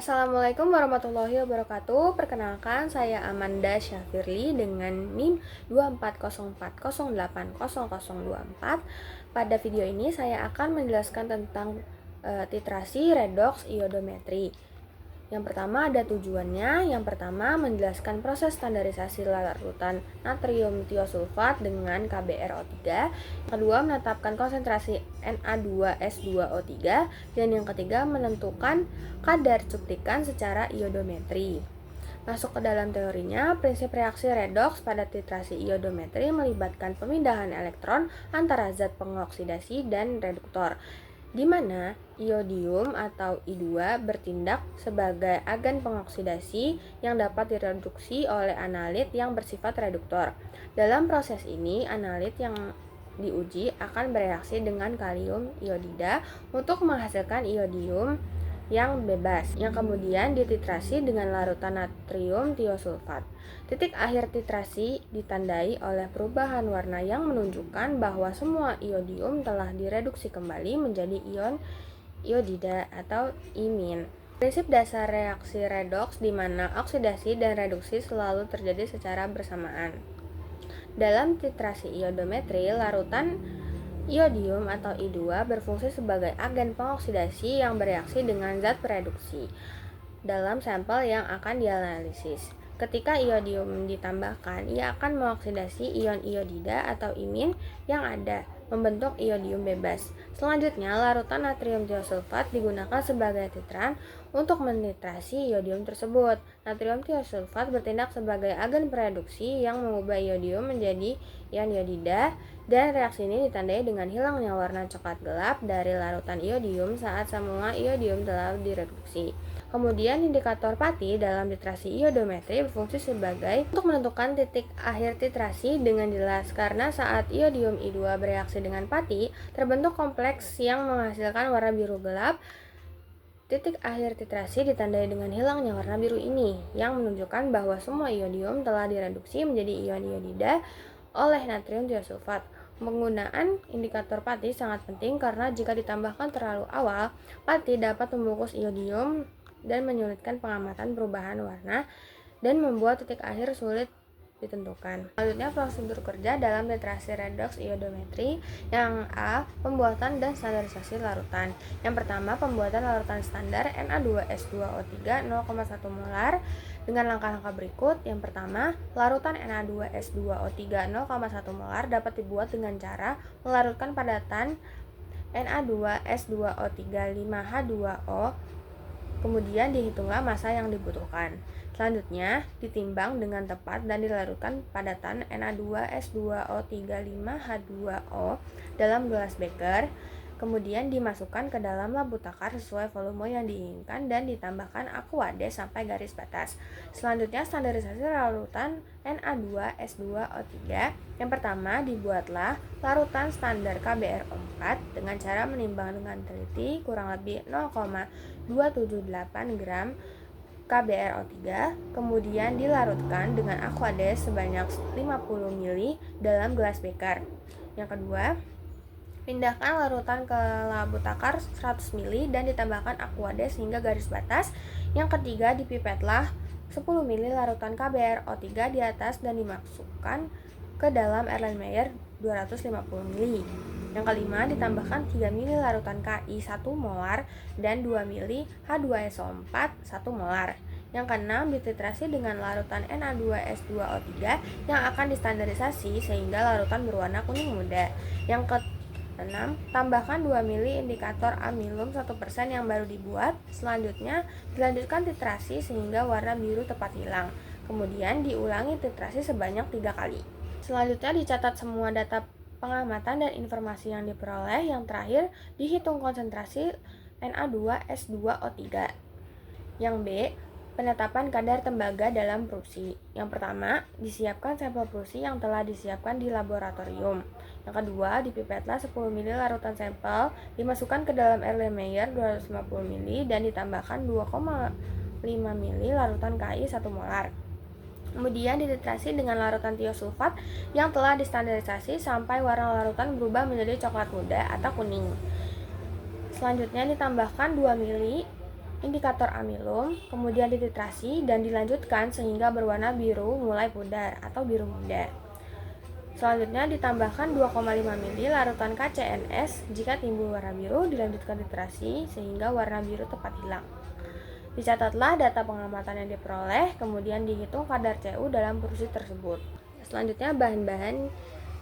Assalamualaikum warahmatullahi wabarakatuh. Perkenalkan, saya Amanda Syafirli dengan NIM 240408024. Pada video ini saya akan menjelaskan tentang titrasi, redoks, iodometri. Yang pertama ada tujuannya. Yang pertama menjelaskan proses standarisasi larutan natrium tiosulfat dengan KBRO3. Yang kedua menetapkan konsentrasi Na2S2O3. Dan yang ketiga menentukan kadar cuplikan secara iodometri. Masuk ke dalam teorinya, prinsip reaksi redoks pada titrasi iodometri melibatkan pemindahan elektron antara zat pengoksidasi dan reduktor, di mana iodium atau I2 bertindak sebagai agen pengoksidasi yang dapat direduksi oleh analit yang bersifat reduktor. Dalam proses ini, analit yang diuji akan bereaksi dengan kalium iodida untuk menghasilkan iodium yang bebas, yang kemudian dititrasi dengan larutan natrium tiosulfat. Titik akhir titrasi ditandai oleh perubahan warna yang menunjukkan bahwa semua iodium telah direduksi kembali menjadi ion iodida atau imin. Prinsip dasar reaksi redoks di mana oksidasi dan reduksi selalu terjadi secara bersamaan. Dalam titrasi iodometri, larutan iodium atau I2 berfungsi sebagai agen pengoksidasi yang bereaksi dengan zat pereduksi dalam sampel yang akan dianalisis. Ketika iodium ditambahkan, ia akan mengoksidasi ion iodida atau imin yang ada, membentuk iodium bebas. Selanjutnya, larutan natrium tiosulfat digunakan sebagai titran untuk menitrasi iodium tersebut. Natrium tiosulfat bertindak sebagai agen pereduksi yang mengubah iodium menjadi ion iodida, dan reaksi ini ditandai dengan hilangnya warna coklat gelap dari larutan iodium saat semua iodium telah direduksi. Kemudian indikator Pati dalam titrasi iodometri berfungsi sebagai untuk menentukan titik akhir titrasi dengan jelas, karena saat iodium I2 bereaksi dengan Pati, terbentuk kompleks yang menghasilkan warna biru gelap. Titik akhir titrasi ditandai dengan hilangnya warna biru ini, yang menunjukkan bahwa semua iodium telah direduksi menjadi ion iodida oleh natrium tiosulfat. Penggunaan indikator Pati sangat penting karena jika ditambahkan terlalu awal, Pati dapat membungkus iodium dan menyulitkan pengamatan perubahan warna dan membuat titik akhir sulit ditentukan. Selanjutnya, prosedur kerja dalam titrasi redoks iodometri. Yang A. Pembuatan dan standarisasi larutan. Yang pertama, pembuatan larutan standar Na2S2O3 0,1 molar dengan langkah-langkah berikut. Yang pertama, larutan Na2S2O3 0,1 molar dapat dibuat dengan cara melarutkan padatan Na2S2O3 5H2O. Kemudian dihitunglah massa yang dibutuhkan. Selanjutnya, ditimbang dengan tepat dan dilarutkan padatan Na2S2O3 5H2O dalam gelas beker. Kemudian dimasukkan ke dalam lampu takar sesuai volume yang diinginkan dan ditambahkan aqua-D sampai garis batas. Selanjutnya, standarisasi larutan Na2S2O3. Yang pertama, dibuatlah larutan standar KBRO4 dengan cara menimbang dengan teliti kurang lebih 0,278 gram KBRO3, kemudian dilarutkan dengan aqua-D sebanyak 50 ml dalam gelas beker. Yang kedua, pindahkan larutan ke lampu takar 100 ml dan ditambahkan aqua-D sehingga garis batas. Yang ketiga, dipipetlah 10 ml larutan KBRO3 di atas dan dimasukkan ke dalam Erlenmeyer 250 ml. Yang kelima, ditambahkan 3 ml larutan Ki 1 molar dan 2 ml H2SO4 1 molar. Yang keenam, dititrasi dengan larutan Na2S2O3 yang akan distandarisasi sehingga larutan berwarna kuning muda. Yang keenam, tambahkan 2 ml indikator amilum 1% yang baru dibuat. Selanjutnya, dilanjutkan titrasi sehingga warna biru tepat hilang. Kemudian diulangi titrasi sebanyak 3 kali. Selanjutnya, dicatat semua data pengamatan dan informasi yang diperoleh. Yang terakhir, dihitung konsentrasi Na2S2O3. Yang B. Penetapan kadar tembaga dalam prusi. Yang pertama, disiapkan sampel prusi yang telah disiapkan di laboratorium. Yang kedua, dipipetlah 10 ml larutan sampel, dimasukkan ke dalam Erlenmeyer 250 ml dan ditambahkan 2,5 ml larutan Ki 1 molar. Kemudian dititrasi dengan larutan tiosulfat yang telah distandarisasi sampai warna larutan berubah menjadi coklat muda atau kuning. Selanjutnya ditambahkan 2 ml indikator amilum, kemudian dititrasi dan dilanjutkan sehingga berwarna biru mulai pudar atau biru muda. Selanjutnya ditambahkan 2,5 ml larutan KCNS. Jika timbul warna biru, dilanjutkan titrasi sehingga warna biru tepat hilang. Dicatatlah data pengamatan yang diperoleh, kemudian dihitung kadar Cu dalam produksi tersebut. Selanjutnya bahan-bahan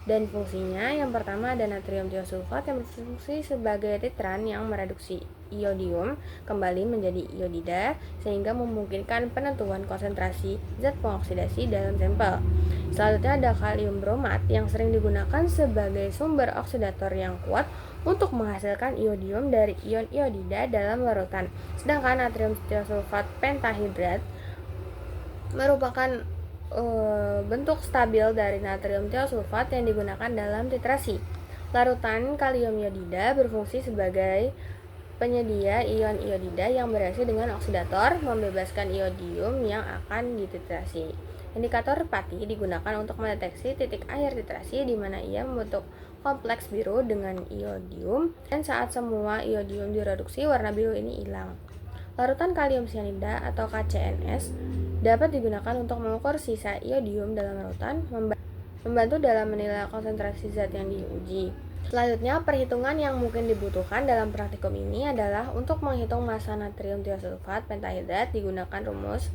dan fungsinya. Yang pertama ada natrium tiosulfat yang berfungsi sebagai titran yang mereduksi iodium kembali menjadi iodida sehingga memungkinkan penentuan konsentrasi zat pengoksidasi dalam sampel. Selanjutnya ada kalium bromat yang sering digunakan sebagai sumber oksidator yang kuat untuk menghasilkan iodium dari ion iodida dalam larutan. Sedangkan natrium tiosulfat pentahidrat merupakan bentuk stabil dari natrium tiosulfat yang digunakan dalam titrasi. Larutan kalium iodida berfungsi sebagai penyedia ion iodida yang bereaksi dengan oksidator, membebaskan iodium yang akan dititrasi. Indikator pati digunakan untuk mendeteksi titik akhir titrasi di mana ia membentuk kompleks biru dengan iodium, dan saat semua iodium direduksi, warna biru ini hilang. Larutan kalium sianida atau KCNS dapat digunakan untuk mengukur sisa iodium dalam larutan, membantu dalam menilai konsentrasi zat yang diuji. Selanjutnya, perhitungan yang mungkin dibutuhkan dalam praktikum ini adalah untuk menghitung massa natrium tiosulfat pentahidrat digunakan rumus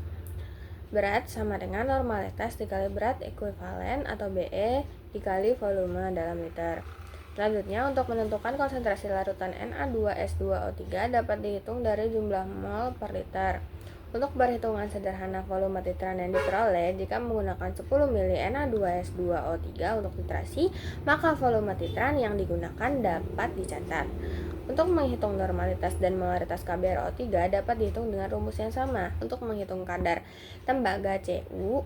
berat sama dengan normalitas dikali berat ekuivalen atau BE dikali volume dalam liter. Selanjutnya, untuk menentukan konsentrasi larutan Na2S2O3 dapat dihitung dari jumlah mol per liter. Untuk perhitungan sederhana volume titran yang diperoleh, jika menggunakan 10 ml Na2S2O3 untuk titrasi, maka volume titran yang digunakan dapat dicatat. Untuk menghitung normalitas dan molaritas KBRO3 dapat dihitung dengan rumus yang sama. Untuk menghitung kadar tembaga Cu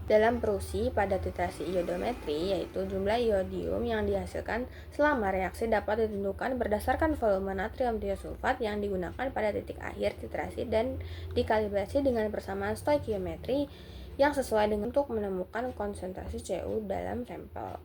dalam produksi pada titrasi iodometri, yaitu jumlah iodium yang dihasilkan selama reaksi, dapat ditentukan berdasarkan volume natrium tiosulfat yang digunakan pada titik akhir titrasi dan dikalibrasi dengan persamaan stoikiometri yang sesuai dengan untuk menemukan konsentrasi Cu dalam sampel.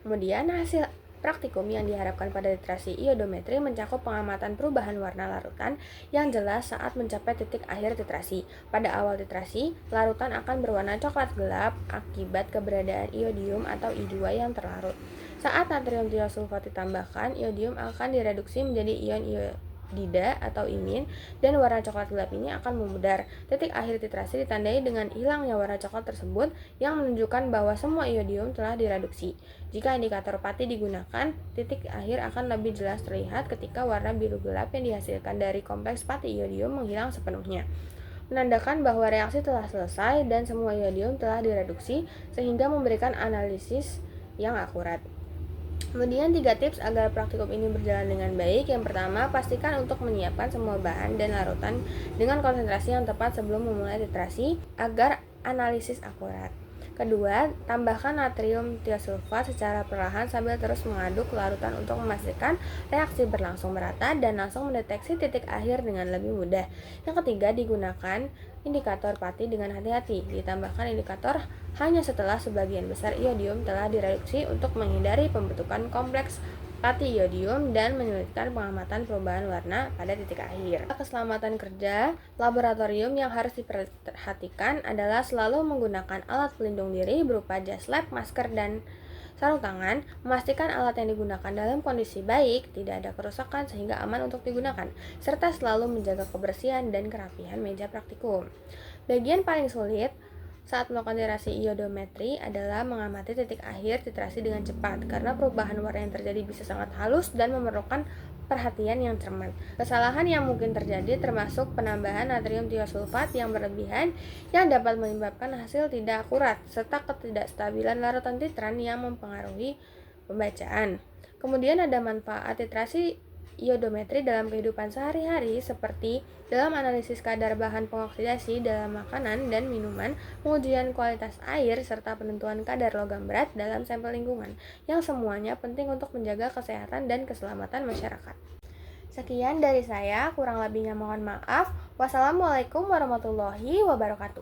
Kemudian hasil praktikum yang diharapkan pada titrasi iodometri mencakup pengamatan perubahan warna larutan yang jelas saat mencapai titik akhir titrasi. Pada awal titrasi, larutan akan berwarna coklat gelap akibat keberadaan iodium atau I2 yang terlarut. Saat natrium tiosulfat ditambahkan, iodium akan direduksi menjadi ion iodida atau imin, dan warna coklat gelap ini akan memudar. Titik akhir titrasi ditandai dengan hilangnya warna coklat tersebut yang menunjukkan bahwa semua iodium telah direduksi. Jika indikator pati digunakan, titik akhir akan lebih jelas terlihat ketika warna biru gelap yang dihasilkan dari kompleks pati iodium menghilang sepenuhnya, menandakan bahwa reaksi telah selesai dan semua iodium telah direduksi sehingga memberikan analisis yang akurat. Kemudian 3 tips agar praktikum ini berjalan dengan baik. Yang pertama, pastikan untuk menyiapkan semua bahan dan larutan dengan konsentrasi yang tepat sebelum memulai titrasi agar analisis akurat. Kedua, tambahkan natrium tiosulfat secara perlahan sambil terus mengaduk larutan untuk memastikan reaksi berlangsung merata dan langsung mendeteksi titik akhir dengan lebih mudah. Yang ketiga, digunakan indikator pati dengan hati-hati. Ditambahkan indikator hanya setelah sebagian besar iodium telah direduksi untuk menghindari pembentukan kompleks pati iodium dan menyulitkan pengamatan perubahan warna pada titik akhir. Keselamatan kerja laboratorium yang harus diperhatikan adalah selalu menggunakan alat pelindung diri berupa jas lab, masker, dan sarung tangan. Memastikan alat yang digunakan dalam kondisi baik, tidak ada kerusakan sehingga aman untuk digunakan, serta selalu menjaga kebersihan dan kerapihan meja praktikum. Bagian paling sulit saat melakukan titrasi iodometri adalah mengamati titik akhir titrasi dengan cepat, karena perubahan warna yang terjadi bisa sangat halus dan memerlukan perhatian yang cermat. Kesalahan yang mungkin terjadi termasuk penambahan natrium tiosulfat yang berlebihan yang dapat menyebabkan hasil tidak akurat, serta ketidakstabilan larutan titran yang mempengaruhi pembacaan. Kemudian ada manfaat titrasi iodometri dalam kehidupan sehari-hari, seperti dalam analisis kadar bahan pengoksidasi dalam makanan dan minuman, pengujian kualitas air, serta penentuan kadar logam berat dalam sampel lingkungan, yang semuanya penting untuk menjaga kesehatan dan keselamatan masyarakat. Sekian dari saya, kurang lebihnya mohon maaf. Wassalamualaikum warahmatullahi wabarakatuh.